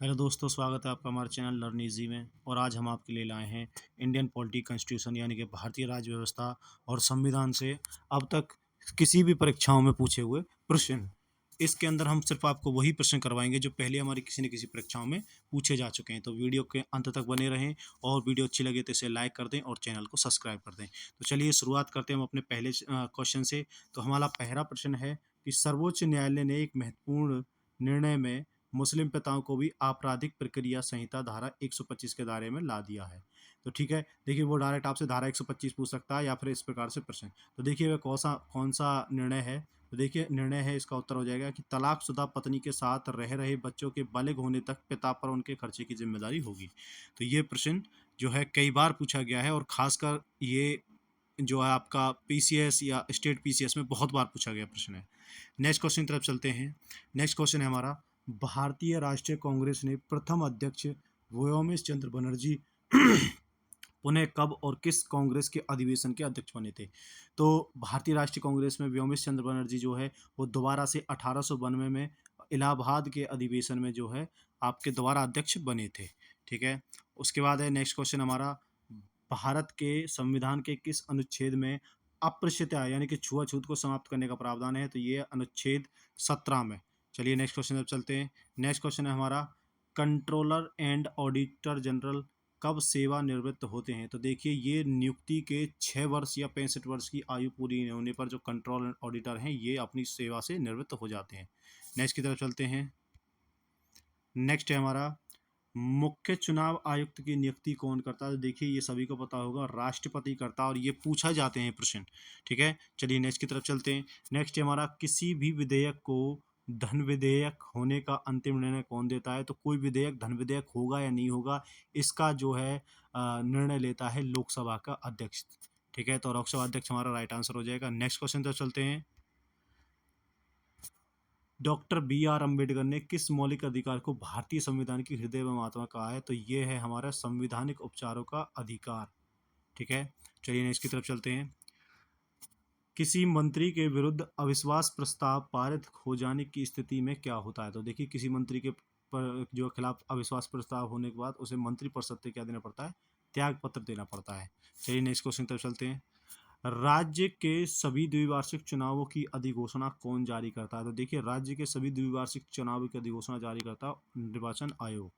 Hello दोस्तों, स्वागत है आपका हमारे चैनल लर्न इजी में। और आज हम आपके लिए लाए हैं इंडियन पॉलिटी कॉन्स्टिट्यूशन यानी कि भारतीय राज्य व्यवस्था और संविधान से अब तक किसी भी परीक्षाओं में पूछे हुए प्रश्न। इसके अंदर हम सिर्फ आपको वही प्रश्न करवाएंगे जो पहले हमारी किसी न किसी परीक्षाओं में पूछे जा चुके हैं। तो वीडियो के अंत तक बने रहें और वीडियो अच्छी लगे तो इसे लाइक कर दें और चैनल को सब्सक्राइब कर दें। तो चलिए शुरुआत करते हैं हम अपने पहले क्वेश्चन से। तो हमारा पहला प्रश्न है कि सर्वोच्च न्यायालय ने एक महत्वपूर्ण निर्णय में मुस्लिम पिताओं को भी आपराधिक प्रक्रिया संहिता धारा 125 के दायरे में ला दिया है। तो ठीक है, देखिए वो डायरेक्ट आपसे धारा 125 पूछ सकता है या फिर इस प्रकार से प्रश्न। तो देखिए वह कौन सा निर्णय है। तो देखिए निर्णय है, इसका उत्तर हो जाएगा कि तलाकशुदा पत्नी के साथ रह रहे बच्चों के बालिग होने तक पिता पर उनके खर्चे की जिम्मेदारी होगी। तो ये प्रश्न जो है कई बार पूछा गया है और खासकर ये जो है आपका पीसीएस या स्टेट पीसीएस में बहुत बार पूछा गया प्रश्न है। नेक्स्ट क्वेश्चन की तरफ चलते हैं। नेक्स्ट क्वेश्चन है हमारा, भारतीय राष्ट्रीय कांग्रेस ने प्रथम अध्यक्ष व्योमेश चंद्र बनर्जी पुनः कब और किस कांग्रेस के अधिवेशन के अध्यक्ष बने थे। तो भारतीय राष्ट्रीय कांग्रेस में व्योमेश चंद्र बनर्जी जो है वो दोबारा से 1892 में इलाहाबाद के अधिवेशन में जो है आपके दोबारा अध्यक्ष बने थे। ठीक है, उसके बाद है नेक्स्ट क्वेश्चन हमारा, भारत के संविधान के किस अनुच्छेद में अस्पृश्यता यानी कि छुआछूत को समाप्त करने का प्रावधान है। तो ये अनुच्छेद 17 में। चलिए नेक्स्ट क्वेश्चन अब चलते हैं। नेक्स्ट क्वेश्चन है हमारा, कंट्रोलर एंड ऑडिटर जनरल कब सेवानिवृत्त होते हैं। तो देखिए ये नियुक्ति के 6 वर्ष या 65 वर्ष की आयु पूरी होने पर जो कंट्रोल एंड ऑडिटर हैं ये अपनी सेवा से निवृत्त हो जाते हैं। नेक्स्ट की तरफ चलते हैं। नेक्स्ट है हमारा, मुख्य चुनाव आयुक्त की नियुक्ति कौन करता है। तो देखिए ये सभी को पता होगा, राष्ट्रपति करता है और ये पूछा जाते हैं प्रश्न। ठीक है, चलिए नेक्स्ट की तरफ चलते हैं। नेक्स्ट है हमारा, किसी भी विधेयक को धन विधेयक होने का अंतिम निर्णय कौन देता है। तो कोई विधेयक धन विधेयक होगा या नहीं होगा इसका जो है निर्णय लेता है लोकसभा का अध्यक्ष। ठीक है, तो लोकसभा अध्यक्ष हमारा राइट आंसर हो जाएगा। नेक्स्ट क्वेश्चन तरफ चलते हैं। डॉक्टर बी आर अम्बेडकर ने किस मौलिक अधिकार को भारतीय संविधान की हृदय व आत्मा कहा है। तो ये है हमारा संवैधानिक उपचारों का अधिकार। ठीक है, चलिए इसकी तरफ चलते हैं। किसी मंत्री के विरुद्ध अविश्वास प्रस्ताव पारित हो जाने की स्थिति में क्या होता है। तो देखिए किसी मंत्री के पर जो खिलाफ अविश्वास प्रस्ताव होने के बाद उसे मंत्रिपरिषद से क्या देना पड़ता है, त्याग पत्र देना पड़ता है। चलिए नेक्स्ट क्वेश्चन तरफ चलते हैं। राज्य के सभी द्विवार्षिक चुनावों की अधिघोषणा कौन जारी करता है। तो देखिए राज्य के सभी द्विवार्षिक चुनावों की अधिघोषणा जारी करता है निर्वाचन आयोग।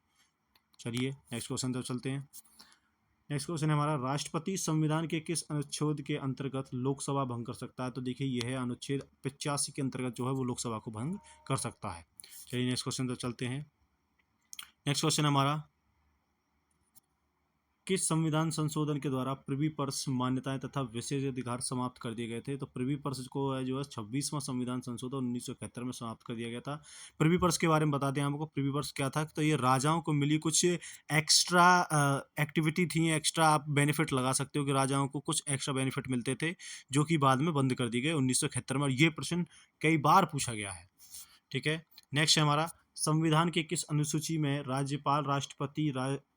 चलिए नेक्स्ट क्वेश्चन तरफ चलते हैं। नेक्स्ट क्वेश्चन है हमारा, राष्ट्रपति संविधान के किस अनुच्छेद के अंतर्गत लोकसभा भंग कर सकता है। तो देखिए यह है अनुच्छेद 85 के अंतर्गत जो है वो लोकसभा को भंग कर सकता है। चलिए नेक्स्ट क्वेश्चन तरफ चलते हैं। नेक्स्ट क्वेश्चन हमारा, किस संविधान संशोधन के द्वारा प्रिवी पर्स मान्यताएं तथा विशेषाधिकार समाप्त कर दिए गए थे। तो प्रिवी पर्स को जो है 26वां संविधान संशोधन 1971 में समाप्त कर दिया गया था। प्रिवी पर्स के बारे में बता दें आपको, प्रिवी पर्स क्या था। तो ये राजाओं को मिली कुछ एक्स्ट्रा एक्टिविटी थी, एक्स्ट्रा आप बेनिफिट लगा सकते हो कि राजाओं को कुछ एक्स्ट्रा बेनिफिट मिलते थे जो कि बाद में बंद कर दिए गए 1971 में। और ये प्रश्न कई बार पूछा गया है। ठीक है, नेक्स्ट है हमारा, संविधान के किस अनुसूची में राज्यपाल, राष्ट्रपति,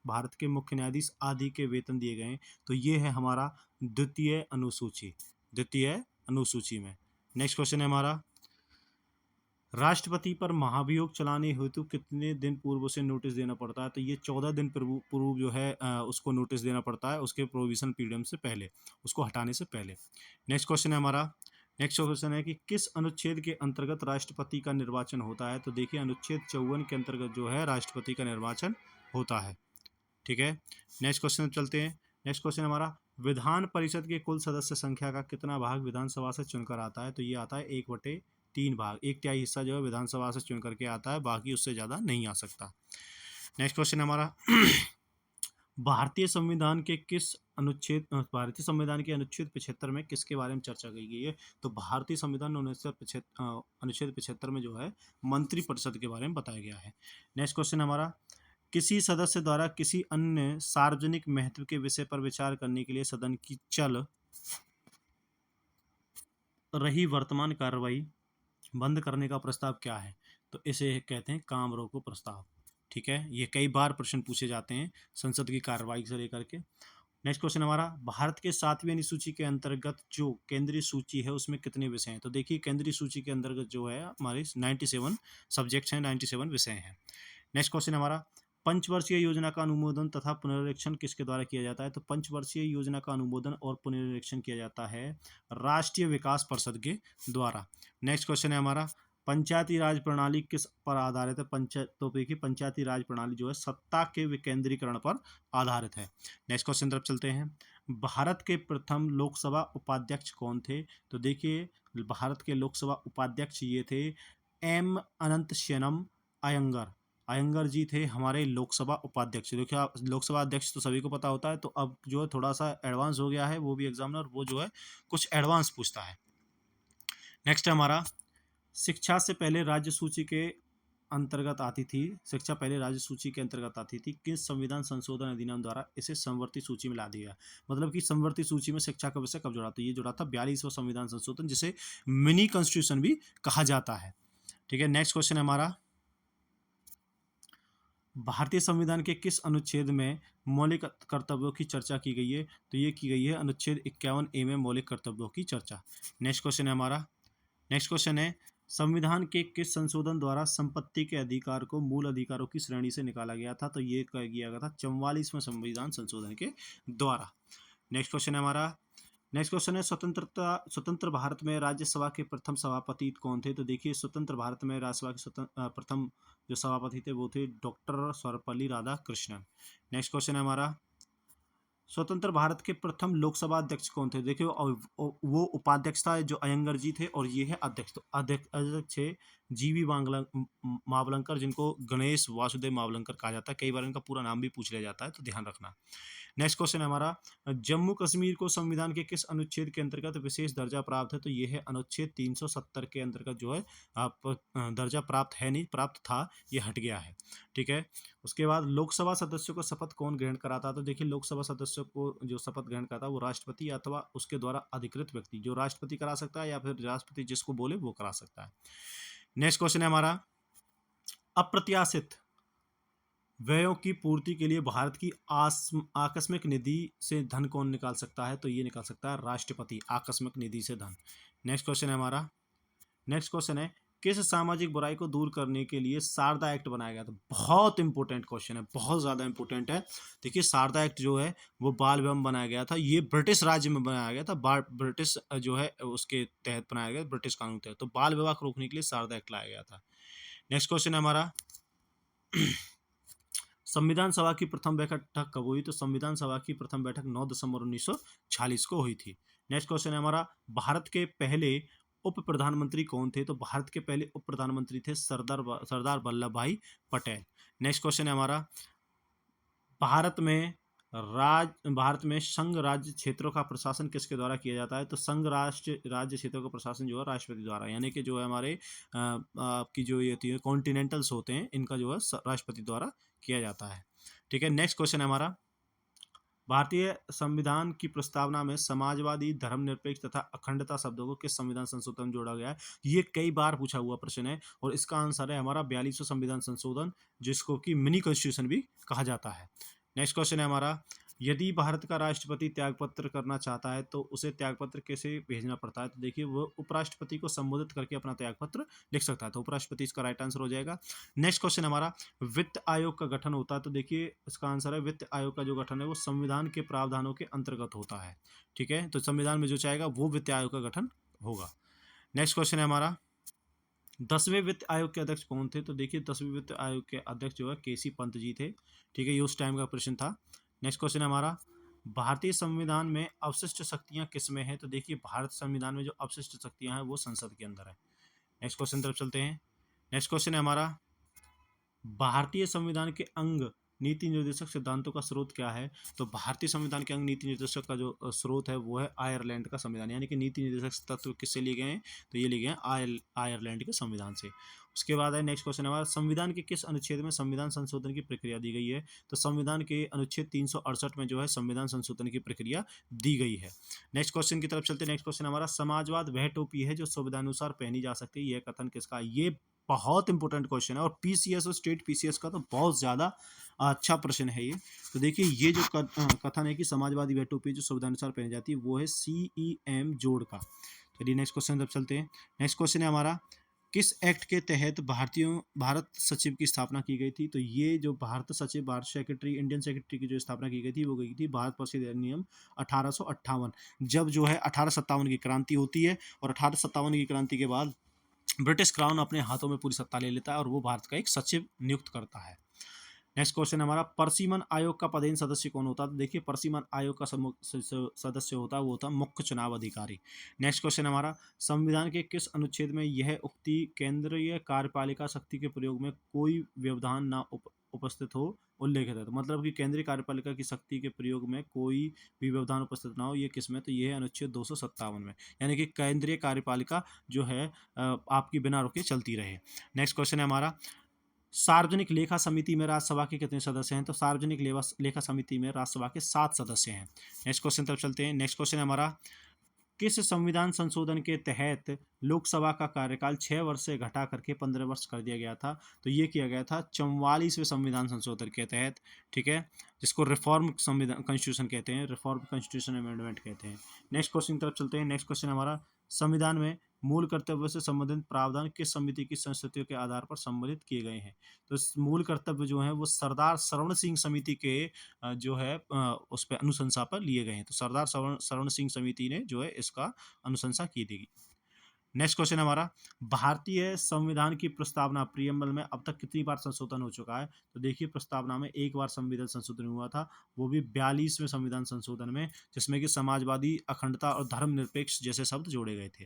भारत के मुख्य न्यायाधीश आदि के वेतन दिए गए हैं। तो ये है हमारा द्वितीय अनुसूची, द्वितीय अनुसूची में। नेक्स्ट क्वेश्चन है हमारा, राष्ट्रपति पर महाभियोग चलाने हेतु कितने दिन पूर्व से नोटिस देना पड़ता है। तो ये 14 दिन पूर्व जो है उसको नोटिस देना पड़ता है, उसके प्रोविजन पीरियड से पहले, उसको हटाने से पहले। नेक्स्ट क्वेश्चन है हमारा, नेक्स्ट क्वेश्चन है कि किस अनुच्छेद के अंतर्गत राष्ट्रपति का निर्वाचन होता है। तो देखिए अनुच्छेद 54 के अंतर्गत जो है राष्ट्रपति का निर्वाचन होता है। ठीक है, नेक्स्ट क्वेश्चन चलते हैं। नेक्स्ट क्वेश्चन हमारा, विधान परिषद के कुल सदस्य संख्या का कितना भाग विधानसभा से चुनकर आता है। तो ये आता है 1/3 भाग, 1/3 हिस्सा जो है विधानसभा से चुन करके आता है, बाकी उससे ज़्यादा नहीं आ सकता। नेक्स्ट क्वेश्चन हमारा, भारतीय संविधान के किस अनुच्छेद भारतीय संविधान के अनुच्छेद 75 में किसके बारे में चर्चा की गई है। तो भारतीय संविधान अनुच्छेद 75 में जो है मंत्रिपरिषद के बारे में बताया गया है। नेक्स्ट क्वेश्चन हमारा, किसी सदस्य द्वारा किसी अन्य सार्वजनिक महत्व के विषय पर विचार करने के लिए सदन की चल रही वर्तमान कार्रवाई बंद करने का प्रस्ताव क्या है। तो इसे कहते हैं काम रोको प्रस्ताव। ठीक है, ये कई बार प्रश्न पूछे जाते हैं संसद की कार्रवाई से लेकर के। नेक्स्ट क्वेश्चन हमारा, भारत के 7वीं अनुसूची के अंतर्गत जो केंद्रीय सूची है उसमें कितने विषय हैं। तो देखिए केंद्रीय सूची के अंतर्गत जो है हमारे 97 सब्जेक्ट्स हैं, 97 विषय हैं। नेक्स्ट क्वेश्चन हमारा, पंचवर्षीय योजना का अनुमोदन तथा पुनरीक्षण किसके द्वारा किया जाता है? तो पंचवर्षीय योजना का अनुमोदन और पुनरीक्षण किया जाता है राष्ट्रीय विकास परिषद के द्वारा। नेक्स्ट क्वेश्चन है हमारा, पंचायती राज प्रणाली किस पर आधारित है? तो देखिए पंचायती राज प्रणाली जो है सत्ता के विकेंद्रीकरण पर आधारित है। नेक्स्ट क्वेश्चन तरफ चलते हैं। भारत के प्रथम लोकसभा उपाध्यक्ष कौन थे? तो देखिए भारत के लोकसभा उपाध्यक्ष ये थे एम अनंत शयनम अयंगर। अयंगर जी थे हमारे लोकसभा उपाध्यक्ष। देखिए आप लोकसभा अध्यक्ष तो सभी को पता होता है, तो अब जो है थोड़ा सा एडवांस हो गया है, वो भी एग्जामिनर वो जो है कुछ एडवांस पूछता है। नेक्स्ट है हमारा, शिक्षा से पहले राज्य सूची के अंतर्गत आती थी, शिक्षा पहले राज्य सूची के अंतर्गत आती थी, किस संविधान संशोधन अधिनियम द्वारा इसे संवर्ती सूची में ला दिया? मतलब कि संवर्ती सूची में शिक्षा का विषय कब जुड़ा? तो ये जुड़ा था 42वां संविधान संशोधन, जिसे मिनी कॉन्स्टिट्यूशन भी कहा जाता है। ठीक है, नेक्स्ट क्वेश्चन है हमारा, भारतीय संविधान के किस अनुच्छेद में मौलिक कर्तव्यों की चर्चा की गई है? तो ये की गई है अनुच्छेद 51A में मौलिक कर्तव्यों की चर्चा। नेक्स्ट क्वेश्चन है हमारा, नेक्स्ट क्वेश्चन है, संविधान के किस संशोधन द्वारा संपत्ति के अधिकार को मूल अधिकारों की श्रेणी से निकाला गया था? तो ये किया गया था 44वें संविधान संशोधन के द्वारा। नेक्स्ट क्वेश्चन है हमारा, नेक्स्ट क्वेश्चन है, स्वतंत्र भारत में राज्यसभा के प्रथम सभापति कौन थे? तो देखिए स्वतंत्र भारत में राज्यसभा के प्रथम जो सभापति थे वो थे doctor Sarvepalli Radhakrishnan. Next question है हमारा, स्वतंत्र भारत के प्रथम लोकसभा अध्यक्ष कौन थे? देखिए वो उपाध्यक्ष था जो अयंगर जी थे, और ये है अध्यक्ष। तो अध्यक्ष है जीवी मावलंकर, जिनको गणेश वासुदेव मावलंकर कहा जाता है। कई बार इनका पूरा नाम भी पूछ लिया जाता है, तो ध्यान रखना। नेक्स्ट क्वेश्चन है हमारा, जम्मू कश्मीर को संविधान के किस अनुच्छेद के अंतर्गत विशेष दर्जा प्राप्त है? तो ये है अनुच्छेद 370 के अंतर्गत जो है आप दर्जा प्राप्त है, नहीं प्राप्त था, ये हट गया है। ठीक है, उसके बाद लोकसभा सदस्यों को शपथ कौन ग्रहण कराता? तो देखिए लोकसभा सदस्यों को जो शपथ ग्रहण कराता वो राष्ट्रपति अथवा उसके द्वारा अधिकृत व्यक्ति, जो राष्ट्रपति करा सकता है या फिर राष्ट्रपति जिसको बोले वो करा सकता है। नेक्स्ट क्वेश्चन है हमारा, अप्रत्याशित व्ययों की पूर्ति के लिए भारत की आकस्मिक निधि से धन कौन निकाल सकता है? तो ये निकाल सकता है राष्ट्रपति, आकस्मिक निधि से धन। नेक्स्ट क्वेश्चन है हमारा, नेक्स्ट क्वेश्चन है, किस सामाजिक बुराई को दूर करने के लिए शारदा एक्ट बनाया गया था? बहुत इंपॉर्टेंट क्वेश्चन है, बहुत ज़्यादा इंपॉर्टेंट है। देखिए शारदा एक्ट जो है वो बाल विवाह बनाया गया था, ये ब्रिटिश राज्य में बनाया गया था, ब्रिटिश जो है उसके तहत बनाया गया, ब्रिटिश कानून तहत। तो बाल विवाह को रोकने के लिए शारदा एक्ट लाया गया था। नेक्स्ट क्वेश्चन है हमारा, संविधान सभा की प्रथम बैठक कब हुई? तो संविधान सभा की प्रथम बैठक 9 दिसंबर 1946 को हुई थी। नेक्स्ट क्वेश्चन है हमारा, भारत के पहले उप प्रधानमंत्री कौन थे? तो भारत के पहले उप प्रधानमंत्री थे सरदार वल्लभ भाई पटेल। नेक्स्ट क्वेश्चन है हमारा, भारत में संघ राज्य क्षेत्रों का प्रशासन किसके द्वारा किया जाता है? तो संघ राष्ट्र राज्य क्षेत्रों का प्रशासन जो है राष्ट्रपति द्वारा, यानी कि जो है हमारे आपकी जो ये होती है कॉन्टिनेंटल्स होते हैं, इनका जो है राष्ट्रपति द्वारा किया जाता है। ठीक है, नेक्स्ट क्वेश्चन है हमारा, भारतीय संविधान की प्रस्तावना में समाजवादी, धर्मनिरपेक्ष तथा अखंडता शब्दों को किस संविधान संशोधन में जोड़ा गया है? ये कई बार पूछा हुआ प्रश्न है, और इसका आंसर है हमारा 42वां संविधान संशोधन, जिसको कि मिनी कॉन्स्टिट्यूशन भी कहा जाता है। नेक्स्ट क्वेश्चन है हमारा, यदि भारत का राष्ट्रपति त्यागपत्र करना चाहता है तो उसे त्यागपत्र कैसे भेजना पड़ता है? तो देखिए वो उपराष्ट्रपति को संबोधित करके अपना त्यागपत्र लिख सकता है, तो उपराष्ट्रपति इसका राइट आंसर हो जाएगा। नेक्स्ट क्वेश्चन हमारा, वित्त आयोग का गठन होता है? तो देखिए इसका आंसर है वित्त आयोग का जो गठन है वो संविधान के प्रावधानों के अंतर्गत होता है। ठीक है, तो संविधान में जो चाहेगा वो वित्त आयोग का गठन होगा। नेक्स्ट क्वेश्चन है हमारा, 10वें वित्त आयोग के अध्यक्ष कौन थे? तो देखिए 10वें वित्त आयोग के अध्यक्ष जो है केसी पंत जी थे। ठीक है, ये उस टाइम का प्रश्न था। नेक्स्ट क्वेश्चन है हमारा, भारतीय संविधान में अवशिष्ट शक्तियां किस में है? तो देखिए भारत संविधान में जो अवशिष्ट शक्तियां हैं वो संसद के अंदर है। नेक्स्ट क्वेश्चन तरफ चलते हैं। नेक्स्ट क्वेश्चन है हमारा, भारतीय संविधान के अंग नीति निर्देशक सिद्धांतों का स्रोत क्या है? तो भारतीय संविधान के अंग नीति निर्देशक का जो स्रोत है वो है आयरलैंड का संविधान, यानी कि नीति निर्देशक तत्व किससे लिए गए हैं? तो ये लिए गए हैं आयरलैंड के संविधान से। उसके बाद है नेक्स्ट क्वेश्चन हमारा, संविधान के किस अनुच्छेद में संविधान संशोधन की प्रक्रिया दी गई है? तो संविधान के अनुच्छेद 368 में जो है संविधान संशोधन की प्रक्रिया दी गई है। नेक्स्ट क्वेश्चन की तरफ चलते हैं। नेक्स्ट क्वेश्चन हमारा, समाजवाद वह टोपी है जो संविधानुसार पहनी जा सकती है, यह कथन किसका? ये बहुत इंपॉर्टेंट क्वेश्चन है, और पीसीएस और स्टेट पीसीएस का तो बहुत ज़्यादा अच्छा प्रश्न है ये। तो देखिए ये जो कथन है कि समाजवादी वह टोपी जो संविधानुसार पहनी जाती है वो है CEM जोड़ का। चलिए नेक्स्ट क्वेश्चन तब चलते हैं। नेक्स्ट क्वेश्चन है हमारा, किस एक्ट के तहत भारत सचिव की स्थापना की गई थी? तो ये जो भारत सचिव, भारत सेक्रेटरी, इंडियन सेक्रेटरी की जो स्थापना की गई थी वो गई थी भारत परिषद अधिनियम 1858। जब जो है 1857 की क्रांति होती है और 1857 की क्रांति के बाद ब्रिटिश क्राउन अपने हाथों में पूरी सत्ता ले लेता है और वो भारत का एक सचिव नियुक्त करता है। नेक्स्ट क्वेश्चन हमारा, परसिमन आयोग का पदेन सदस्य कौन होता है? तो देखिए परसिमन आयोग का सदस्य होता है वो होता है मुख्य चुनाव अधिकारी। नेक्स्ट क्वेश्चन हमारा, संविधान के किस अनुच्छेद में यह उक्ति केंद्रीय कार्यपालिका शक्ति के प्रयोग में कोई व्यवधान ना उपस्थित हो उल्लेखित है? तो मतलब कि केंद्रीय कार्यपालिका की शक्ति के प्रयोग में कोई भी व्यवधान उपस्थित ना हो, ये किस में? तो ये है अनुच्छेद 257 में, यानी कि केंद्रीय कार्यपालिका जो है आपकी बिना रुके चलती रहे। नेक्स्ट क्वेश्चन है हमारा, सार्वजनिक लेखा समिति में राज्यसभा के कितने सदस्य हैं? तो सार्वजनिक लेखा समिति में राज्यसभा के 7 सदस्य हैं। नेक्स्ट क्वेश्चन तरफ चलते हैं। नेक्स्ट क्वेश्चन है हमारा, किस संविधान संशोधन के तहत लोकसभा का कार्यकाल 6 वर्ष से घटा करके 15 वर्ष कर दिया गया था? तो ये किया गया था 44वें संविधान संशोधन के तहत, ठीक है, जिसको रिफॉर्म संविधान कॉन्स्टिट्यूशन कहते हैं, रिफॉर्म कॉन्स्टिट्यूशन अमेंडमेंट कहते हैं। नेक्स्ट क्वेश्चन की तरफ चलते हैं। नेक्स्ट क्वेश्चन हमारा, संविधान में मूल कर्तव्य से संबंधित प्रावधान किस समिति की संस्तुतियों के आधार पर सम्मिलित किए गए हैं? तो मूल कर्तव्य जो है वो सरदार सरवण सिंह समिति के जो है उस पर अनुशंसा पर लिए गए हैं। तो सरदार सरवण सिंह समिति ने जो है इसका अनुशंसा की थी। नेक्स्ट क्वेश्चन हमारा, भारतीय संविधान की प्रस्तावना प्रियम्बल में अब तक कितनी बार संशोधन हो चुका है? तो देखिए प्रस्तावना में एक बार संविधान संशोधन हुआ था, वो भी 42वें संविधान संशोधन में, जिसमें कि समाजवादी, अखंडता और धर्मनिरपेक्ष जैसे शब्द जोड़े गए थे।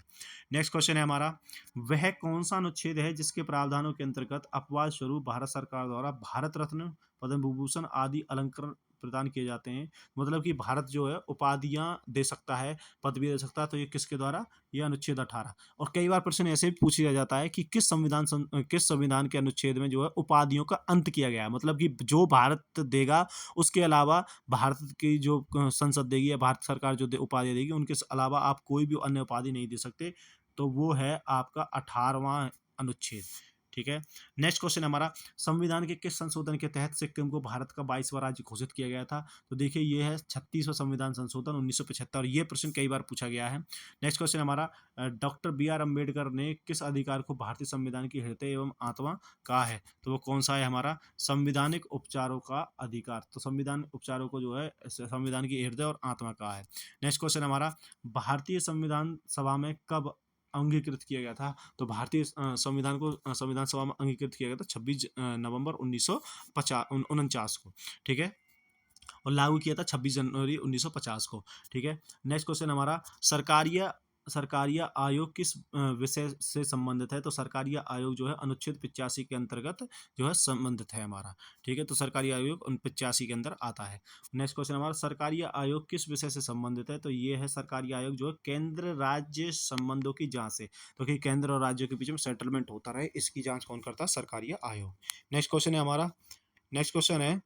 नेक्स्ट क्वेश्चन है हमारा, वह कौन सा अनुच्छेद है जिसके प्रावधानों के अंतर्गत अपवाद स्वरूप भारत सरकार द्वारा भारत रत्न, पद्म विभूषण आदि अलंकरण प्रदान किए जाते हैं? मतलब कि भारत जो है उपाधियां दे सकता है, पदवी दे सकता है, तो ये किसके द्वारा? ये अनुच्छेद 18। और कई बार प्रश्न ऐसे भी पूछा जाता है कि किस संविधान के अनुच्छेद में जो है उपाधियों का अंत किया गया है? मतलब कि जो भारत देगा उसके अलावा भारत की जो संसद देगी या भारत सरकार जो उपाधि देगी उनके अलावा आप कोई भी अन्य उपाधि नहीं दे सकते। तो वो है आपका 18वां अनुच्छेद, ठीक है। नेक्स्ट क्वेश्चन हमारा, संविधान के किस संशोधन के तहत सिक्किम को भारत का 22वां राज्य घोषित किया गया था? तो देखिए ये है 36वां संविधान संशोधन 1975। ये प्रश्न कई बार पूछा गया है। नेक्स्ट क्वेश्चन हमारा, डॉक्टर बी आर अम्बेडकर ने किस अधिकार को भारतीय संविधान की हृदय एवं आत्मा कहा है? तो वो कौन सा है हमारा? संविधानिक उपचारों का अधिकार। तो संविधान उपचारों को जो है संविधान की हृदय और आत्मा कहा है। नेक्स्ट क्वेश्चन हमारा, भारतीय संविधान सभा में कब अंगीकृत किया गया था? तो भारतीय संविधान को संविधान सभा में अंगीकृत किया गया था 26 नवंबर 1949 को, ठीक है, और लागू किया था 26 जनवरी 1950 को, ठीक है। नेक्स्ट क्वेश्चन हमारा, सरकारिया आयोग किस विषय से संबंधित है? तो सरकारिया आयोग जो है अनुच्छेद 85 के अंतर्गत जो है संबंधित है हमारा, ठीक है। तो सरकारी आयोग 85 के अंदर आता है। नेक्स्ट क्वेश्चन हमारा, सरकारिया आयोग किस विषय से संबंधित है? तो ये है सरकारी आयोग जो है केंद्र राज्य संबंधों की जांच से, तो कि केंद्र और राज्यों के बीच में सेटलमेंट होता रहे, इसकी जांच कौन करता है? सरकारिया आयोग। नेक्स्ट क्वेश्चन है हमारा, नेक्स्ट क्वेश्चन है,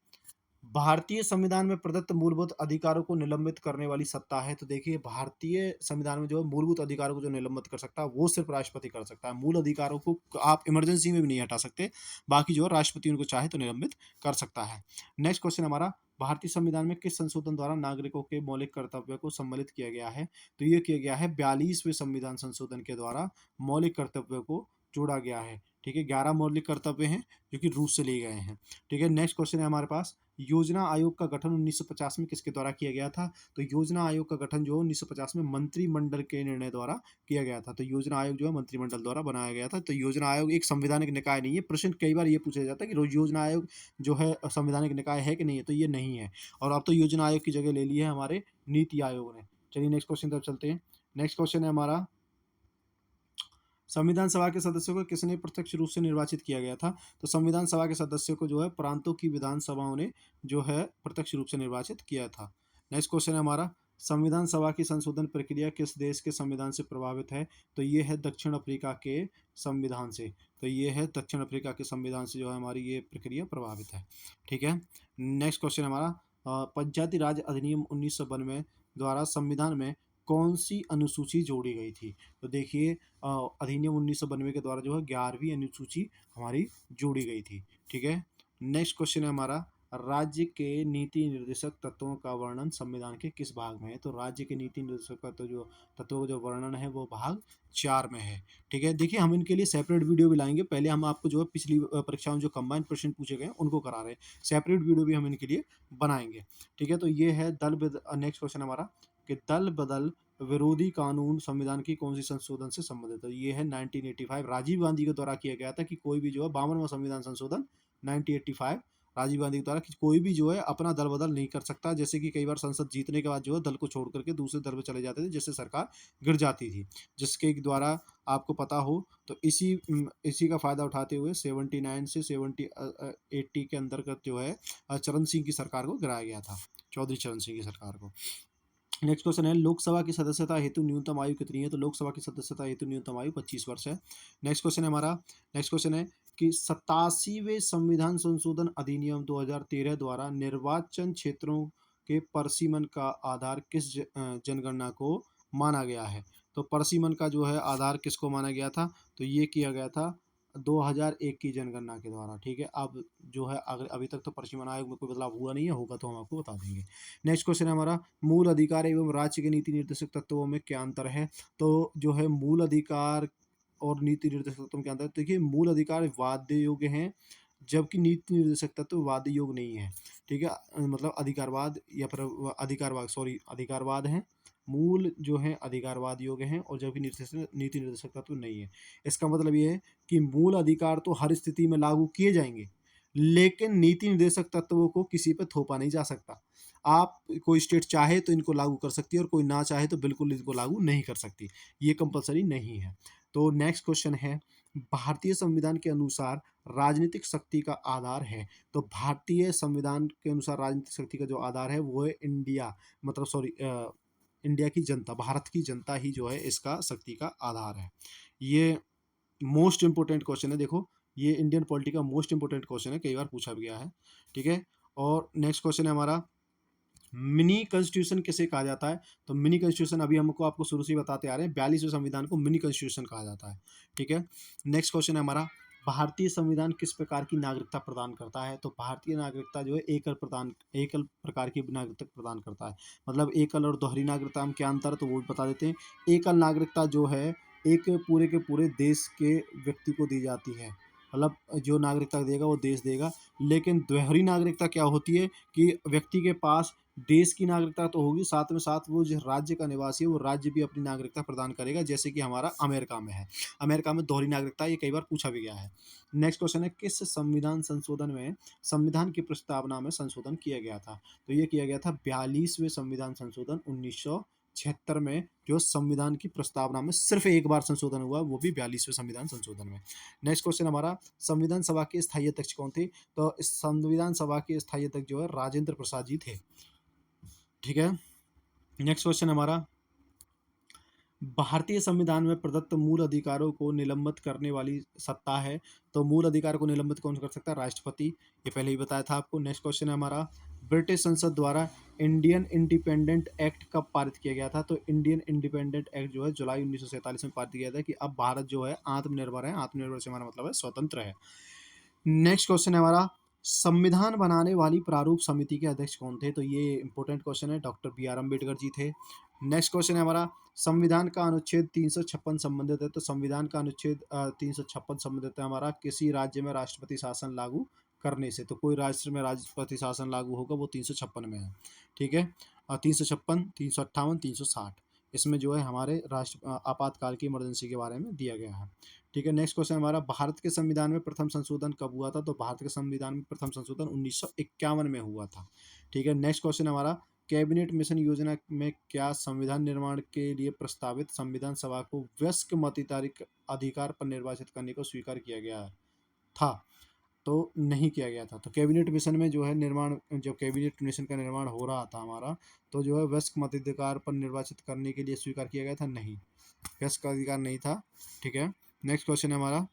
भारतीय संविधान में प्रदत्त मूलभूत अधिकारों को निलंबित करने वाली सत्ता है? तो देखिए भारतीय संविधान में जो है मूलभूत अधिकारों को जो निलंबित कर सकता है वो सिर्फ राष्ट्रपति कर सकता है। मूल अधिकारों को आप इमरजेंसी में भी नहीं हटा सकते, बाकी जो है राष्ट्रपति उनको चाहे तो निलंबित कर सकता है। नेक्स्ट क्वेश्चन हमारा, भारतीय संविधान में किस संशोधन द्वारा नागरिकों के मौलिक कर्तव्य को सम्मिलित किया गया है? तो ये किया गया है 42वें संविधान संशोधन के द्वारा मौलिक कर्तव्य को जोड़ा गया है, ठीक है। 11 मौलिक कर्तव्य हैं जो कि रूस से लिए गए हैं, ठीक है। नेक्स्ट क्वेश्चन है हमारे पास, योजना आयोग का गठन 1950 में किसके द्वारा किया गया था? तो योजना आयोग का गठन जो 1950 में मंत्रिमंडल के निर्णय द्वारा किया गया था। तो योजना आयोग जो है मंत्रिमंडल द्वारा बनाया गया था। तो योजना आयोग एक संवैधानिक निकाय नहीं है। प्रश्न कई बार ये पूछा जाता है कि योजना आयोग जो है संवैधानिक निकाय है कि नहीं है? तो ये नहीं है, और अब तो योजना आयोग की जगह ले ली है हमारे नीति आयोग ने। चलिए नेक्स्ट क्वेश्चन तरफ चलते हैं। नेक्स्ट क्वेश्चन है हमारा, संविधान सभा के सदस्यों को किसने प्रत्यक्ष रूप से निर्वाचित किया गया था? तो संविधान सभा के सदस्यों को जो है प्रांतों की विधानसभाओं ने जो है प्रत्यक्ष रूप से निर्वाचित किया था। नेक्स्ट क्वेश्चन है हमारा, संविधान सभा की संशोधन प्रक्रिया किस देश के संविधान से प्रभावित है? तो ये है दक्षिण अफ्रीका के संविधान से। तो ये है दक्षिण अफ्रीका के संविधान से जो है हमारी ये प्रक्रिया प्रभावित है, ठीक है। नेक्स्ट क्वेश्चन हमारा, पंचायती राज अधिनियम 1992 द्वारा संविधान में कौन सी अनुसूची जोड़ी गई थी? तो देखिए अधिनियम 1992 के द्वारा जो है 11वीं अनुसूची हमारी जोड़ी गई थी, ठीक है। नेक्स्ट क्वेश्चन है हमारा, राज्य के नीति निर्देशक तत्वों का वर्णन संविधान के किस भाग में है? तो राज्य के नीति निर्देशक तत्वों का जो वर्णन है वो भाग 4 में है। ठीक है, देखिए हम इनके लिए सेपरेट वीडियो भी लाएंगे। पहले हम आपको जो है पिछली परीक्षाओं में जो कंबाइंड प्रश्न पूछे गए हैं उनको करा रहे हैं, सेपरेट वीडियो भी हम इनके लिए बनाएंगे। ठीक है, तो ये है नेक्स्ट क्वेश्चन हमारा कि दल बदल विरोधी कानून संविधान की कौन सी संशोधन से संबंधित है? ये है 1985, राजीव गांधी के द्वारा किया गया था कि कोई भी जो है 52वां संविधान संशोधन 1985 राजीव गांधी के द्वारा कि कोई भी जो है अपना दल बदल नहीं कर सकता। जैसे कि कई बार संसद जीतने के बाद जो है दल को छोड़ करके दूसरे दल में चले जाते थे, जिससे सरकार गिर जाती थी, जिसके द्वारा आपको पता हो तो इसी का फायदा उठाते हुए 79 से 80 के अंतर्गत जो है चरण सिंह की सरकार को गिराया गया था, चौधरी चरण सिंह की सरकार को। नेक्स्ट क्वेश्चन है लोकसभा की सदस्यता हेतु न्यूनतम आयु कितनी है? तो लोकसभा की सदस्यता हेतु न्यूनतम आयु 25 वर्ष है। नेक्स्ट क्वेश्चन है हमारा, नेक्स्ट क्वेश्चन है कि 87वें संविधान संशोधन अधिनियम 2013 द्वारा निर्वाचन क्षेत्रों के परिसीमन का आधार किस जनगणना को माना गया है? तो परिसीमन का जो है आधार किसको माना गया था? तो ये किया गया था 2001 की जनगणना के द्वारा। ठीक है, अब जो है अगर अभी तक तो परिसीमन आयोग में कोई बदलाव हुआ नहीं है, होगा तो हम आपको बता देंगे। नेक्स्ट क्वेश्चन है हमारा, मूल अधिकार एवं राज्य के नीति निर्देशक तत्वों में क्या अंतर है? तो जो है मूल अधिकार और नीति निर्देशक तत्वों में क्या अंतर है? देखिए मूल अधिकार वाद्य योग्य हैं, जबकि नीति निर्देशक तत्व वाद्य योग्य नहीं है। ठीक है, मतलब अधिकारवाद या फिर अधिकारवाद है, मूल जो है अधिकारवाद योग्य हैं और जबकि नीति निर्देशक तत्व नहीं है। इसका मतलब ये है कि मूल अधिकार तो हर स्थिति में लागू किए जाएंगे, लेकिन नीति निर्देशक तत्वों को किसी पर थोपा नहीं जा सकता। आप कोई स्टेट चाहे तो इनको लागू कर सकती है और कोई ना चाहे तो बिल्कुल इनको लागू नहीं कर सकती, ये कंपलसरी नहीं है। तो नेक्स्ट क्वेश्चन है, भारतीय संविधान के अनुसार राजनीतिक शक्ति का आधार है? तो भारतीय संविधान के अनुसार राजनीतिक शक्ति का जो आधार है वो है इंडिया, मतलब इंडिया की जनता, भारत की जनता ही जो है इसका शक्ति का आधार है। ये मोस्ट इंपोर्टेंट क्वेश्चन है, देखो ये इंडियन पॉलिटी का मोस्ट इंपोर्टेंट क्वेश्चन है, कई बार पूछा भी गया है। ठीक है, और नेक्स्ट क्वेश्चन है हमारा, मिनी कॉन्स्टिट्यूशन किसे कहा जाता है? तो मिनी कॉन्स्टिट्यूशन अभी हमको आपको शुरू से ही बताते आ रहे हैं, 42वें संविधान को मिनी कॉन्स्टिट्यूशन कहा जाता है। ठीक है, नेक्स्ट क्वेश्चन है हमारा, भारतीय संविधान किस प्रकार की नागरिकता प्रदान करता है? तो भारतीय नागरिकता जो है एकल प्रकार की नागरिकता प्रदान करता है। मतलब एकल और दोहरी नागरिकता में क्या अंतर है तो वो भी बता देते हैं। एकल नागरिकता जो है एक पूरे के पूरे देश के व्यक्ति को दी जाती है, मतलब जो नागरिकता देगा वो देश देगा। लेकिन दोहरी नागरिकता क्या होती है कि व्यक्ति के पास देश की नागरिकता तो होगी, साथ में साथ वो जिस राज्य का निवासी है वो राज्य भी अपनी नागरिकता प्रदान करेगा, जैसे कि हमारा अमेरिका में है। अमेरिका में दोहरी नागरिकता, ये कई बार पूछा भी गया है। नेक्स्ट क्वेश्चन है, किस संविधान संशोधन में संविधान की प्रस्तावना में संशोधन किया गया था? तो ये किया गया था 42वें संविधान संशोधन 1976 में, जो संविधान की प्रस्तावना में सिर्फ एक बार संशोधन हुआ, वो भी 42वें संविधान संशोधन में। नेक्स्ट क्वेश्चन हमारा, संविधान सभा के स्थायी अध्यक्ष कौन थे? तो इस संविधान सभा के स्थायी अध्यक्ष जो है राजेंद्र प्रसाद जी थे। ठीक है, नेक्स्ट क्वेश्चन हमारा, भारतीय संविधान में प्रदत्त मूल अधिकारों को निलंबित करने वाली सत्ता है? तो मूल अधिकार को निलंबित कौन कर सकता है? राष्ट्रपति, ये पहले ही बताया था आपको। नेक्स्ट क्वेश्चन है हमारा, ब्रिटिश संसद द्वारा इंडियन इंडिपेंडेंट एक्ट कब पारित किया गया था? तो इंडियन इंडिपेंडेंट एक्ट जो है जुलाई 1947 में पारित किया गया था कि अब भारत जो है आत्मनिर्भर है। आत्मनिर्भर से हमारा मतलब है स्वतंत्र है। नेक्स्ट क्वेश्चन है हमारा, संविधान बनाने वाली प्रारूप समिति के अध्यक्ष कौन थे? तो ये इंपॉर्टेंट क्वेश्चन है, doctor B are Ambedkar ji थे। नेक्स्ट क्वेश्चन है हमारा, संविधान का अनुच्छेद 356 संबंधित है? तो संविधान का अनुच्छेद 356 संबंधित है हमारा किसी राज्य में राष्ट्रपति शासन लागू करने से। तो कोई राष्ट्र में राष्ट्रपति शासन लागू होगा वो 356 में है। ठीक है, 356, 358, 360, इसमें जो है हमारे राष्ट्र आपातकाल की इमरजेंसी के बारे में दिया गया है। ठीक है, नेक्स्ट क्वेश्चन हमारा, भारत के संविधान में प्रथम संशोधन कब हुआ था? तो भारत के संविधान में प्रथम संशोधन 1951 में हुआ था। ठीक है, नेक्स्ट क्वेश्चन हमारा, कैबिनेट मिशन योजना में क्या संविधान निर्माण के लिए प्रस्तावित संविधान सभा को वयस्क मताधिकार अधिकार पर निर्वाचित करने को स्वीकार किया गया था? तो नहीं किया गया था। तो कैबिनेट मिशन में जो है निर्माण, जब कैबिनेट मिशन का निर्माण हो रहा था हमारा, तो जो है वयस्क मताधिकार पर निर्वाचित करने के लिए स्वीकार किया गया था? नहीं, वयस्क का अधिकार नहीं था। ठीक है, नेक्स्ट क्वेश्चन है हमारा,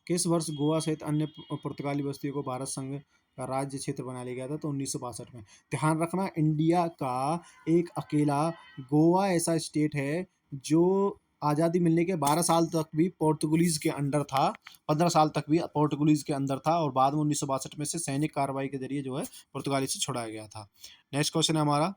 किस वर्ष गोवा सहित अन्य पुर्तगाली बस्तियों को भारत संघ का राज्य क्षेत्र बना लिया गया था? तो 1962 में। ध्यान रखना, इंडिया का एक अकेला गोवा ऐसा स्टेट है जो आज़ादी मिलने के 12 साल तक भी पोर्तुगीज़ के अंडर था, 15 साल तक भी पोर्तुगीज़ के अंदर था और बाद में 1962 में से सैनिक कार्रवाई के ज़रिए जो है पुर्तगाली से छुड़ाया गया था। नेक्स्ट क्वेश्चन है हमारा,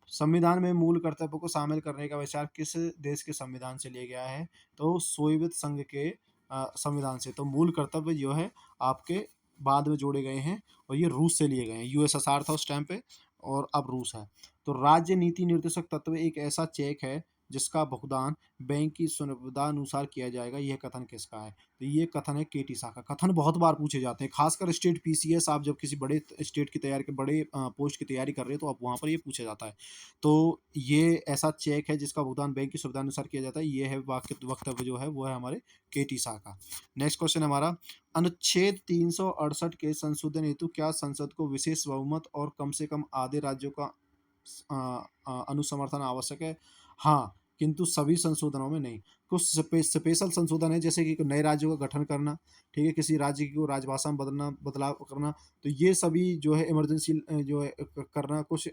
संविधान में मूल कर्तव्यों को शामिल करने का विचार किस देश के संविधान से लिया गया है? तो सोवियत संघ के संविधान से। तो मूल कर्तव्य जो है आपके बाद में जोड़े गए हैं और ये रूस से लिए गए हैं। यूएसएसआर था उस टाइम पे और अब रूस है। तो राज्य नीति निर्देशक तत्व एक ऐसा चेक है जिसका भुगतान बैंक की सुविधा अनुसार किया जाएगा, यह कथन किसका है? तो ये कथन है केटी शाह का। कथन बहुत बार पूछे जाते हैं, खासकर स्टेट पीसीएस, आप जब किसी बड़े स्टेट की तैयारी बड़े पोस्ट की तैयारी कर रहे हो तो आप वहाँ पर ये पूछा जाता है। तो ये ऐसा चेक है जिसका भुगतान बैंक की सुविधा अनुसार किया जाता है, ये है वाक्य वक्तव्य जो है वो है हमारे केटी शाह का। नेक्स्ट क्वेश्चन हमारा, अनुच्छेद 368 के संशोधन हेतु क्या संसद को विशेष बहुमत और कम से कम आधे राज्यों का अनुसमर्थन आवश्यक है? हाँ, किंतु सभी संशोधनों में नहीं। कुछ स्पेशल संशोधन है, जैसे कि नए राज्यों का गठन करना, ठीक है, किसी राज्य को राजभाषा में बदलाव करना, तो ये सभी जो है इमरजेंसी जो है करना, कुछ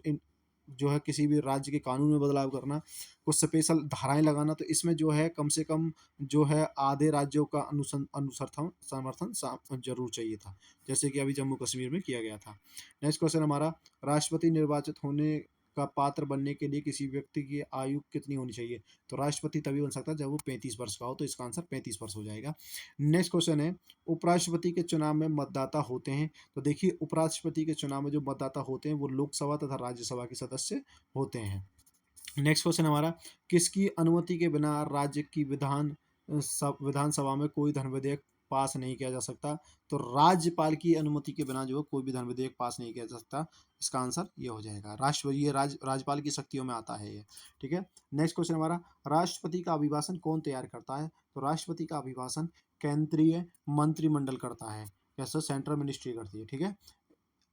जो है किसी भी राज्य के कानून में बदलाव करना, कुछ स्पेशल धाराएं लगाना, तो इसमें जो है कम से कम जो है आधे राज्यों का अनुसर्थन समर्थन जरूर चाहिए था, जैसे कि अभी जम्मू कश्मीर में किया गया था। नेक्स्ट क्वेश्चन हमारा, राष्ट्रपति निर्वाचित होने का पात्र बनने के लिए किसी व्यक्ति की आयु कितनी होनी चाहिए? तो राष्ट्रपति तभी बन सकता है जब वो 35 वर्ष का हो, तो इसका आंसर 35 वर्ष हो जाएगा। नेक्स्ट क्वेश्चन है, उपराष्ट्रपति के चुनाव में मतदाता होते हैं? तो देखिए, उपराष्ट्रपति के चुनाव में जो मतदाता होते हैं वो लोकसभा तथा राज्यसभा के सदस्य होते हैं। नेक्स्ट क्वेश्चन हमारा, किसकी अनुमति के बिना राज्य की विधानसभा में कोई धन विधेयक पास नहीं किया जा सकता? तो राज्यपाल की अनुमति के बिना जो है कोई भी धन विधेयक पास नहीं किया जा सकता। इसका आंसर ये हो जाएगा, राज्यपाल की शक्तियों में आता है ये। ठीक है। नेक्स्ट क्वेश्चन हमारा, राष्ट्रपति का अभिभाषण कौन तैयार करता है? तो राष्ट्रपति का अभिभाषण केंद्रीय मंत्रिमंडल करता है, जैसे सेंट्रल मिनिस्ट्री करती है। ठीक है।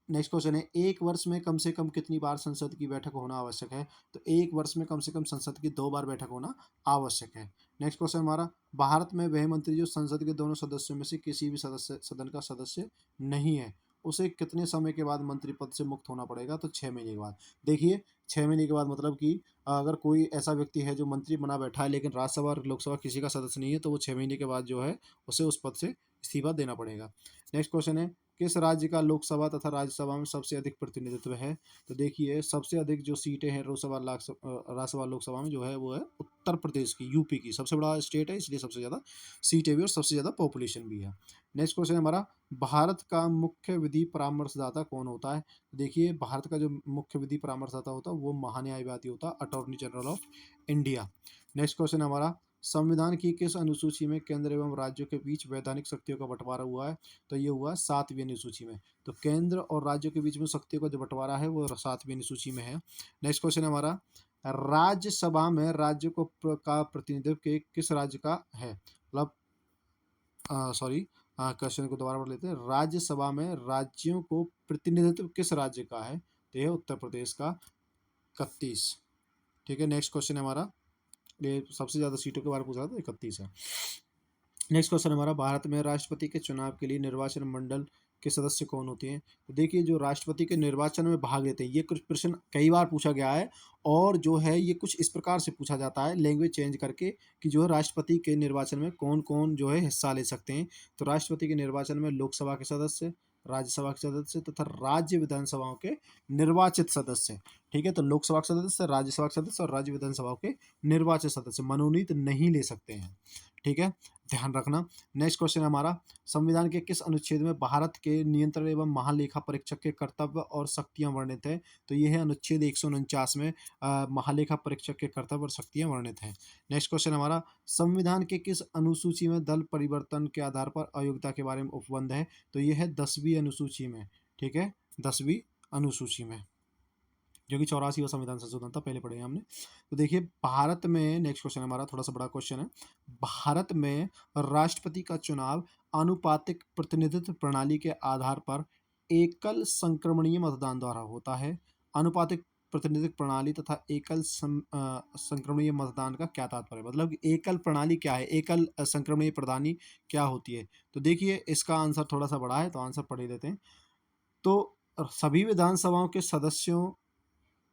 नेक्स्ट क्वेश्चन है, एक वर्ष में कम से कम कितनी बार संसद की बैठक होना आवश्यक है? तो एक वर्ष में कम से कम संसद की 2 बार बैठक होना आवश्यक है। नेक्स्ट क्वेश्चन हमारा, भारत में वह मंत्री जो संसद के दोनों सदस्यों में से किसी भी सदन का सदस्य नहीं है, उसे कितने समय के बाद मंत्री पद से मुक्त होना पड़ेगा? तो 6 महीने के बाद। देखिए, 6 महीने के बाद मतलब कि अगर कोई ऐसा व्यक्ति है जो मंत्री बना बैठा है लेकिन राज्यसभा और लोकसभा किसी का सदस्य नहीं है, तो वो 6 महीने के बाद जो है उसे उस पद से इस्तीफा देना पड़ेगा। नेक्स्ट क्वेश्चन है, किस राज्य का लोकसभा तथा राज्यसभा में सबसे अधिक प्रतिनिधित्व है? तो देखिए, सबसे अधिक जो सीटें हैं राज्यसभा लोकसभा में जो है वो है उत्तर प्रदेश की, यूपी की। सबसे बड़ा स्टेट है, इसलिए सबसे ज़्यादा सीटें भी और सबसे ज़्यादा पॉपुलेशन भी है। नेक्स्ट क्वेश्चन हमारा, भारत का मुख्य विधि परामर्शदाता कौन होता है? देखिए, भारत का जो मुख्य विधि परामर्शदाता होता है वो महान्यायवादी होता है, attorney general of India. Next question हमारा, संविधान की किस अनुसूची में केंद्र एवं राज्यों के बीच वैधानिक शक्तियों का बंटवारा हुआ है? तो ये हुआ 7वीं अनुसूची में। तो केंद्र और राज्यों के बीच में शक्तियों का जो बंटवारा है वो 7वीं अनुसूची में है। नेक्स्ट क्वेश्चन हमारा, राज्यसभा में राज्य का प्रतिनिधित्व किस राज्य का है? मतलब सॉरी, क्वेश्चन को दोबारा पढ़ लेते हैं। राज्यसभा में राज्यों को प्रतिनिधित्व किस राज्य का है? तो यह उत्तर प्रदेश का 31। ठीक है। नेक्स्ट क्वेश्चन हमारा, ये सबसे ज़्यादा सीटों के बारे में पूछा था, 31 है। नेक्स्ट क्वेश्चन हमारा, भारत में राष्ट्रपति के चुनाव के लिए निर्वाचन मंडल के सदस्य कौन होते हैं? तो देखिए, जो राष्ट्रपति के निर्वाचन में भाग लेते हैं, ये कुछ प्रश्न कई बार पूछा गया है और जो है ये कुछ इस प्रकार से पूछा जाता है लैंग्वेज चेंज करके कि जो है राष्ट्रपति के निर्वाचन में कौन कौन जो है हिस्सा ले सकते हैं। तो राष्ट्रपति के निर्वाचन में लोकसभा के सदस्य, राज्यसभा के सदस्य तथा राज्य विधानसभाओं के निर्वाचित सदस्य। ठीक है। तो लोकसभा के सदस्य, राज्यसभा के सदस्य और राज्य विधानसभाओं के निर्वाचित सदस्य मनोनीत नहीं ले सकते हैं। ठीक है, ध्यान रखना। नेक्स्ट क्वेश्चन हमारा, संविधान के किस अनुच्छेद में भारत के नियंत्रण एवं महालेखा परीक्षक के कर्तव्य और शक्तियां वर्णित है? तो ये है अनुच्छेद 149 में महालेखा परीक्षक के कर्तव्य और शक्तियां वर्णित हैं। नेक्स्ट क्वेश्चन हमारा, संविधान के किस अनुसूची में दल परिवर्तन के आधार पर अयोग्यता के बारे में उपबंध है? तो ये है 10वीं अनुसूची में। ठीक है, 10वीं अनुसूची में, जो कि 84वां संविधान संशोधन था, पहले पढ़े हैं हमने। तो देखिए, भारत में नेक्स्ट क्वेश्चन हमारा थोड़ा सा बड़ा क्वेश्चन है। भारत में राष्ट्रपति का चुनाव आनुपातिक प्रतिनिधित्व प्रणाली के आधार पर एकल संक्रमणीय मतदान द्वारा होता है। अनुपातिक प्रतिनिधित्व प्रणाली तथा एकल संक्रमणीय मतदान का क्या तात्पर्य? मतलब एकल प्रणाली क्या है, एकल संक्रमणीय प्रणाली क्या होती है? तो देखिए, इसका आंसर थोड़ा सा बड़ा है, तो आंसर पढ़ ही देते हैं। तो सभी विधानसभाओं के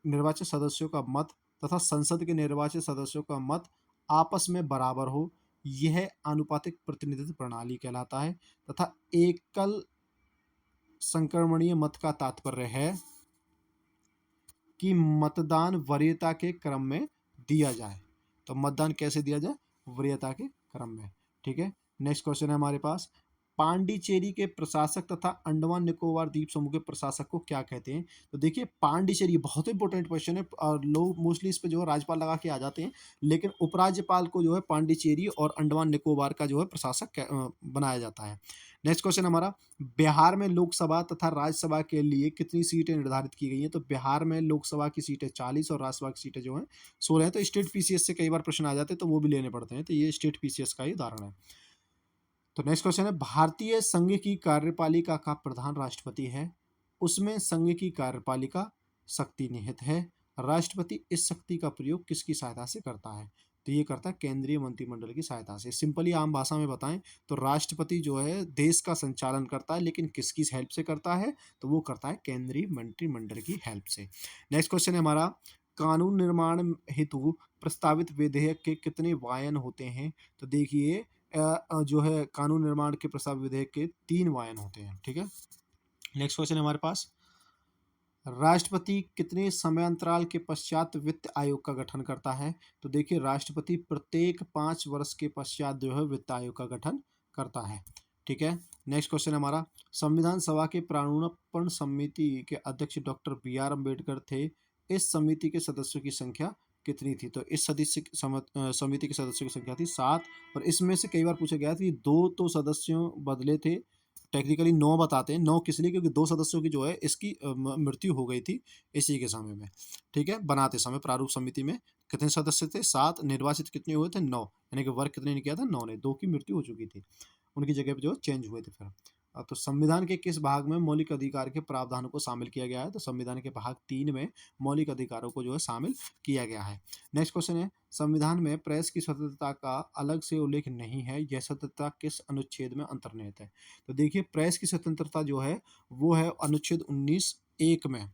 निर्वाचित सदस्यों का मत तथा संसद के निर्वाचित सदस्यों का मत आपस में बराबर हो, यह आनुपातिक प्रतिनिधित्व प्रणाली कहलाता है। तथा एकल संक्रमणीय मत का तात्पर्य है कि मतदान वरीयता के क्रम में दिया जाए। तो मतदान कैसे दिया जाए? वरीयता के क्रम में। ठीक है, नेक्स्ट क्वेश्चन है हमारे पास, पांडिचेरी के प्रशासक तथा अंडमान निकोबार द्वीप समूह के प्रशासक को क्या कहते हैं? तो देखिए, पांडिचेरी बहुत इंपॉर्टेंट क्वेश्चन है और लोग मोस्टली इस पे जो है राज्यपाल लगा के आ जाते हैं, लेकिन उपराज्यपाल को जो है पांडिचेरी और अंडमान निकोबार का जो है प्रशासक बनाया जाता है। नेक्स्ट क्वेश्चन हमारा, बिहार में लोकसभा तथा राज्यसभा के लिए कितनी सीटें निर्धारित की गई हैं? तो बिहार में लोकसभा की सीटें 40 और राज्यसभा की सीटें जो हैं 16 हैं। तो स्टेट पीसीएस से कई बार प्रश्न आ जाते हैं, तो वो भी लेने पड़ते हैं, तो ये स्टेट पीसीएस का ही उदाहरण है। तो नेक्स्ट क्वेश्चन है, भारतीय संघ की कार्यपालिका का प्रधान राष्ट्रपति है, उसमें संघ की कार्यपालिका शक्ति निहित है, राष्ट्रपति इस शक्ति का प्रयोग किसकी सहायता से करता है? तो ये करता है केंद्रीय मंत्रिमंडल की सहायता से। सिंपली आम भाषा में बताएं तो राष्ट्रपति जो है देश का संचालन करता है, लेकिन किसकी हेल्प से करता है? तो वो करता है केंद्रीय मंत्रिमंडल की हेल्प से। नेक्स्ट क्वेश्चन है हमारा, कानून निर्माण हेतु प्रस्तावित विधेयक के कितने वायन होते हैं? तो देखिए, जो है कानून निर्माण के प्रस्ताव विधेयक के 3 वायन होते हैं। ठीक है, नेक्स्ट क्वेश्चन है हमारे पास, राष्ट्रपति कितने समयांतराल के पश्चात वित्त आयोग का गठन करता है? तो देखिए, राष्ट्रपति प्रत्येक 5 वर्ष के पश्चात जो है वित्त आयोग का गठन करता है। ठीक है, नेक्स्ट क्वेश्चन हमारा, संविधान सभा के प्रारूपण समिति के अध्यक्ष डॉक्टर बी.आर. अम्बेडकर थे, इस समिति के सदस्यों की संख्या कितनी थी? तो इस समिति के सदस्यों की संख्या थी 7, और इसमें से कई बार पूछा गया था कि 2 तो सदस्यों बदले थे, टेक्निकली 9 बताते हैं। 9 किस लिए? क्योंकि 2 सदस्यों की जो है इसकी मृत्यु हो गई थी इसी के समय में। ठीक है, बनाते समय प्रारूप समिति में कितने सदस्य थे? 7। निर्वाचित कितने हुए थे? 9। यानी कि वर्ग कितने ने किया था? 9 ने। 2 की मृत्यु हो चुकी थी, उनकी जगह पे जो चेंज हुए थे फिर। तो संविधान के किस भाग में मौलिक अधिकार के प्रावधानों को शामिल किया गया है? तो संविधान के भाग 3 में मौलिक अधिकारों को जो है शामिल किया गया है। नेक्स्ट क्वेश्चन है, संविधान में प्रेस की स्वतंत्रता का अलग से उल्लेख नहीं है, यह स्वतंत्रता किस अनुच्छेद में अंतर्निहित है? तो देखिए, प्रेस की स्वतंत्रता जो है वो है अनुच्छेद 19 1 में।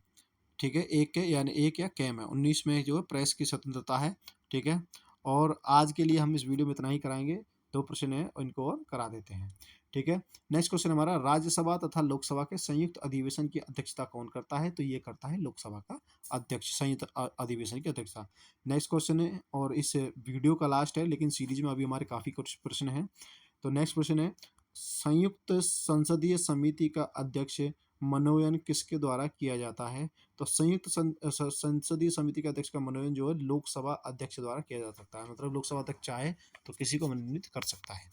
ठीक है, 1 के यानी 1 या क में 19 में जो है प्रेस की स्वतंत्रता है। ठीक है, और आज के लिए हम इस वीडियो में इतना ही कराएंगे। 2 प्रश्न है इनको और करा देते हैं। ठीक है, नेक्स्ट क्वेश्चन हमारा, राज्यसभा तथा लोकसभा के संयुक्त अधिवेशन की अध्यक्षता कौन करता है? तो ये करता है लोकसभा का अध्यक्ष, संयुक्त अधिवेशन की अध्यक्षता। नेक्स्ट क्वेश्चन है, और इस वीडियो का लास्ट है, लेकिन सीरीज में अभी हमारे काफ़ी कुछ प्रश्न हैं। तो नेक्स्ट क्वेश्चन है, संयुक्त संसदीय समिति का अध्यक्ष मनोनयन किसके द्वारा किया जाता है? तो संयुक्त संसदीय समिति के अध्यक्ष का मनोनयन जो है लोकसभा अध्यक्ष द्वारा किया जा सकता है। मतलब लोकसभा अध्यक्ष चाहे तो किसी को मनोनीत कर सकता है।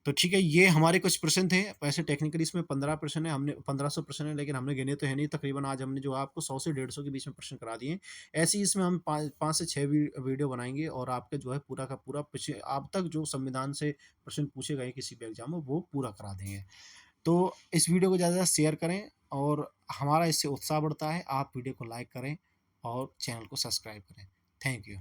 तो ठीक है, ये हमारे कुछ प्रश्न थे। वैसे टेक्निकली इसमें 15 प्रश्न है, हमने 1500 प्रश्न है, लेकिन हमने गिने तो है नहीं। तकरीबन आज हमने जो आपको 100 से 150 के बीच में प्रश्न करा दिए। ऐसे ही इसमें हम 5 से 6 वीडियो बनाएंगे, और आपके जो है पूरा का पूरा पिछले अब तक जो संविधान से प्रश्न पूछे गए किसी भी एग्जाम में वो पूरा करा देंगे। तो इस वीडियो को ज़्यादा शेयर करें, और हमारा इससे उत्साह बढ़ता है। आप वीडियो को लाइक करें और चैनल को सब्सक्राइब करें। Thank you.